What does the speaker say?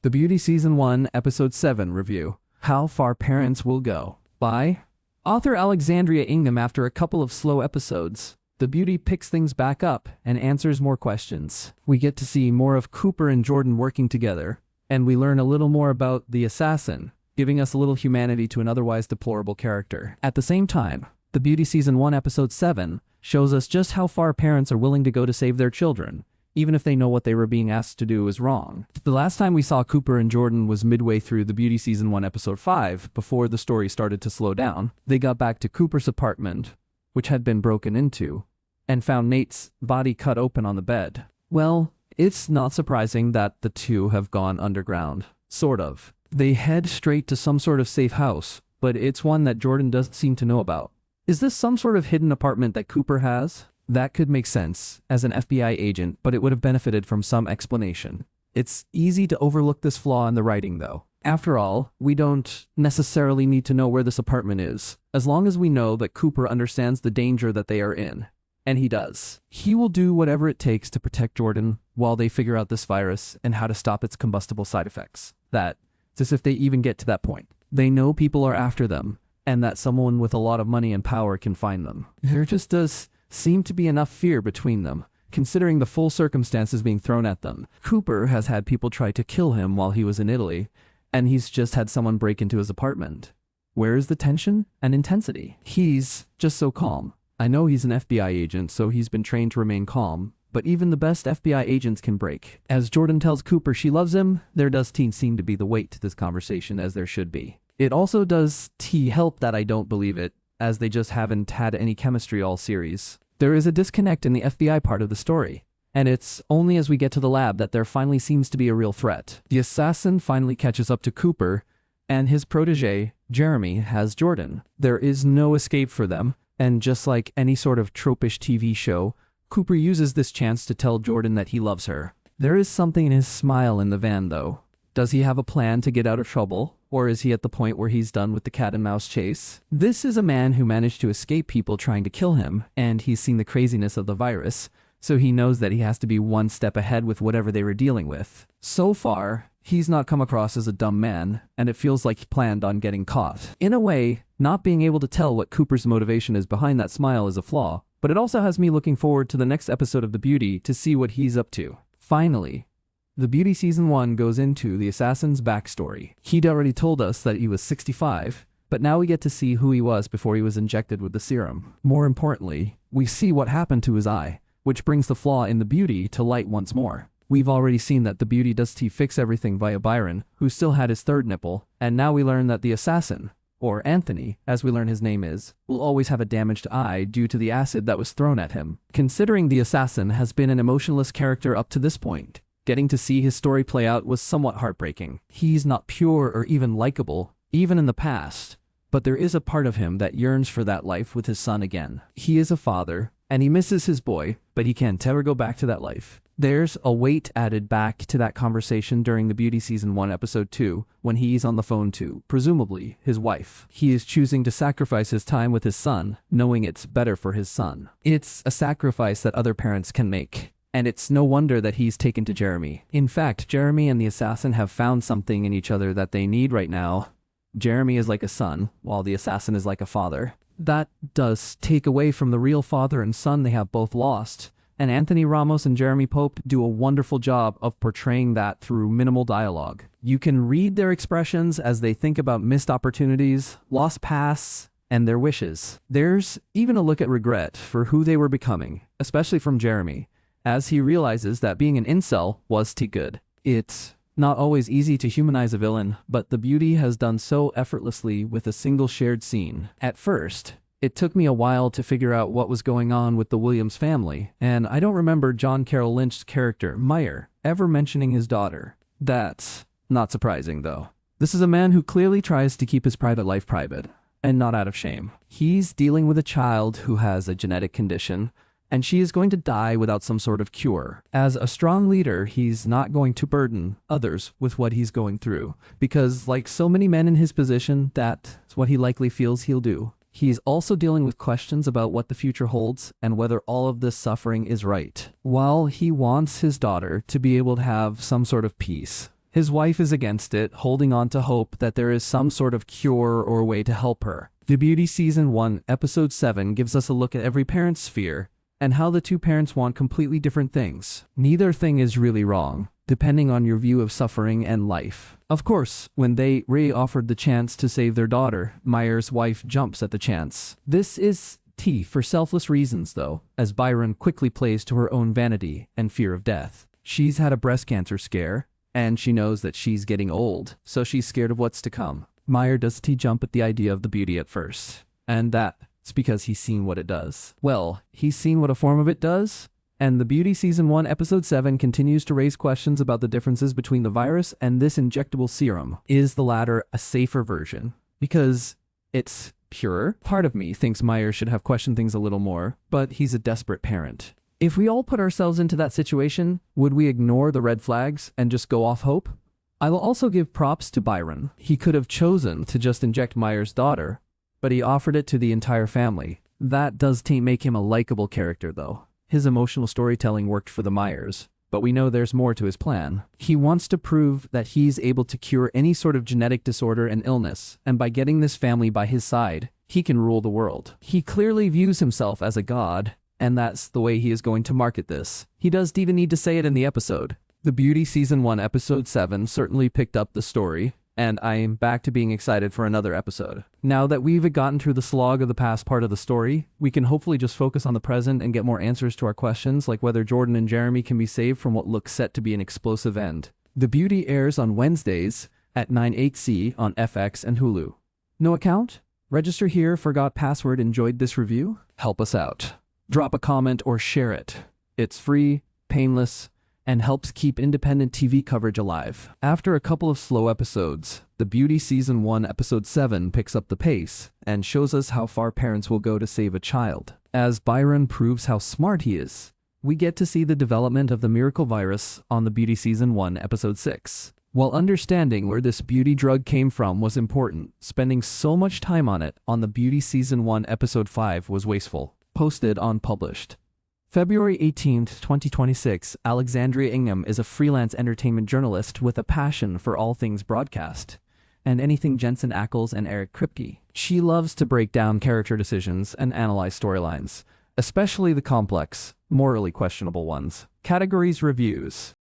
The Beauty Season 1, Episode 7 review. How Far Parents Will Go. By author Alexandria Ingham. After a couple of slow episodes, The Beauty picks things back up and answers more questions. We get to see more of Cooper and Jordan working together, and we learn a little more about the assassin, giving us a little humanity to an otherwise deplorable character. At the same time, The Beauty Season 1, Episode 7 shows us just how far parents are willing to go to save their children, even if they know what they were being asked to do is wrong. The last time we saw Cooper and Jordan was midway through The Beauty Season 1, Episode 5, before the story started to slow down. They got back to Cooper's apartment, which had been broken into, and found Nate's body cut open on the bed. Well, it's not surprising that the two have gone underground. Sort of. They head straight to some sort of safe house, but it's one that Jordan doesn't seem to know about. Is this some sort of hidden apartment that Cooper has? That could make sense as an FBI agent, but it would have benefited from some explanation. It's easy to overlook this flaw in the writing, though. After all, we don't necessarily need to know where this apartment is, as long as we know that Cooper understands the danger that they are in. And he does. He will do whatever it takes to protect Jordan while they figure out this virus and how to stop its combustible side effects. It's as if they even get to that point. They know people are after them, and that someone with a lot of money and power can find them. There just does seem to be enough fear between them, considering the full circumstances being thrown at them. Cooper has had people try to kill him while he was in Italy, and he's just had someone break into his apartment. Where is the tension and intensity? He's just so calm. I know he's an FBI agent, so he's been trained to remain calm, but even the best FBI agents can break. As Jordan tells Cooper she loves him, there does seem to be the weight to this conversation, as there should be. It also does help that I don't believe it, as they just haven't had any chemistry all series. There is a disconnect in the FBI part of the story, and it's only as we get to the lab that there finally seems to be a real threat. The assassin finally catches up to Cooper, and his protege, Jeremy, has Jordan. There is no escape for them, and just like any sort of tropish TV show, Cooper uses this chance to tell Jordan that he loves her. There is something in his smile in the van, though. Does he have a plan to get out of trouble? Or is he at the point where he's done with the cat and mouse chase? This is a man who managed to escape people trying to kill him, and he's seen the craziness of the virus, so he knows that he has to be one step ahead with whatever they were dealing with. So far, he's not come across as a dumb man, and it feels like he planned on getting caught. In a way, not being able to tell what Cooper's motivation is behind that smile is a flaw, but it also has me looking forward to the next episode of The Beauty to see what he's up to. Finally, The Beauty Season 1 goes into the assassin's backstory. He'd already told us that he was 65, but now we get to see who he was before he was injected with the serum. More importantly, we see what happened to his eye, which brings the flaw in The Beauty to light once more. We've already seen that The Beauty does fix everything via Byron, who still had his third nipple, and now we learn that the assassin, or Anthony, as we learn his name is, will always have a damaged eye due to the acid that was thrown at him. Considering the assassin has been an emotionless character up to this point, getting to see his story play out was somewhat heartbreaking. He's not pure or even likable, even in the past, but there is a part of him that yearns for that life with his son again. He is a father, and he misses his boy, but he can't ever go back to that life. There's a weight added back to that conversation during The Beauty Season 1, Episode 2, when he's on the phone to, presumably, his wife. He is choosing to sacrifice his time with his son, knowing it's better for his son. It's a sacrifice that other parents can make. And it's no wonder that he's taken to Jeremy. In fact, Jeremy and the assassin have found something in each other that they need right now. Jeremy is like a son, while the assassin is like a father. That does take away from the real father and son they have both lost. And Anthony Ramos and Jeremy Pope do a wonderful job of portraying that through minimal dialogue. You can read their expressions as they think about missed opportunities, lost paths, and their wishes. There's even a look at regret for who they were becoming, especially from Jeremy, as he realizes that being an incel was too good. It's not always easy to humanize a villain, but The Beauty has done so effortlessly with a single shared scene. At first, it took me a while to figure out what was going on with the Williams family, and I don't remember John Carroll Lynch's character, Meyer, ever mentioning his daughter. That's not surprising, though. This is a man who clearly tries to keep his private life private, and not out of shame. He's dealing with a child who has a genetic condition, and she is going to die without some sort of cure. As a strong leader, he's not going to burden others with what he's going through, because like so many men in his position, that's what he likely feels he'll do. He's also dealing with questions about what the future holds and whether all of this suffering is right. While he wants his daughter to be able to have some sort of peace, His wife is against it, holding on to hope that there is some sort of cure or way to help her. The Beauty Season 1, Episode 7 gives us a look at every parent's fear and how the two parents want completely different things. Neither thing is really wrong, depending on your view of suffering and life. Of course, when Ray offered the chance to save their daughter, Myers' wife jumps at the chance. This is T for selfless reasons though, as Byron quickly plays to her own vanity and fear of death. She's had a breast cancer scare, and she knows that she's getting old, so she's scared of what's to come. Meyer does T jump at the idea of the beauty at first, and that's because he's seen what it does. Well, he's seen what a form of it does, and the Beauty Season 1 Episode 7 continues to raise questions about the differences between the virus and this injectable serum. Is the latter a safer version? Because it's purer? Part of me thinks Meyer should have questioned things a little more, but he's a desperate parent. If we all put ourselves into that situation, would we ignore the red flags and just go off hope? I will also give props to Byron. He could have chosen to just inject Myers' daughter, but he offered it to the entire family. That does make him a likable character though. His emotional storytelling worked for the Myers, but we know there's more to his plan. He wants to prove that he's able to cure any sort of genetic disorder and illness, and by getting this family by his side, he can rule the world. He clearly views himself as a god, and that's the way he is going to market this. He doesn't even need to say it in the episode. The Beauty Season 1 Episode 7 certainly picked up the story, and I am back to being excited for another episode. Now that we've gotten through the slog of the past part of the story, we can hopefully just focus on the present and get more answers to our questions, like whether Jordan and Jeremy can be saved from what looks set to be an explosive end. The Beauty airs on Wednesdays at 9/8 on FX and Hulu. No account? Register here, forgot password, enjoyed this review? Help us out. Drop a comment or share it. It's free, painless, and helps keep independent TV coverage alive. After a couple of slow episodes, the Beauty Season 1 Episode 7 picks up the pace and shows us how far parents will go to save a child. As Byron proves how smart he is, we get to see the development of the miracle virus on the Beauty Season 1 Episode 6. While understanding where this beauty drug came from was important, spending so much time on it on the Beauty Season 1 Episode 5 was wasteful. Posted on Published. February 18th, 2026, Alexandria Ingham is a freelance entertainment journalist with a passion for all things broadcast and anything Jensen Ackles and Eric Kripke. She loves to break down character decisions and analyze storylines, especially the complex, morally questionable ones. Categories: reviews.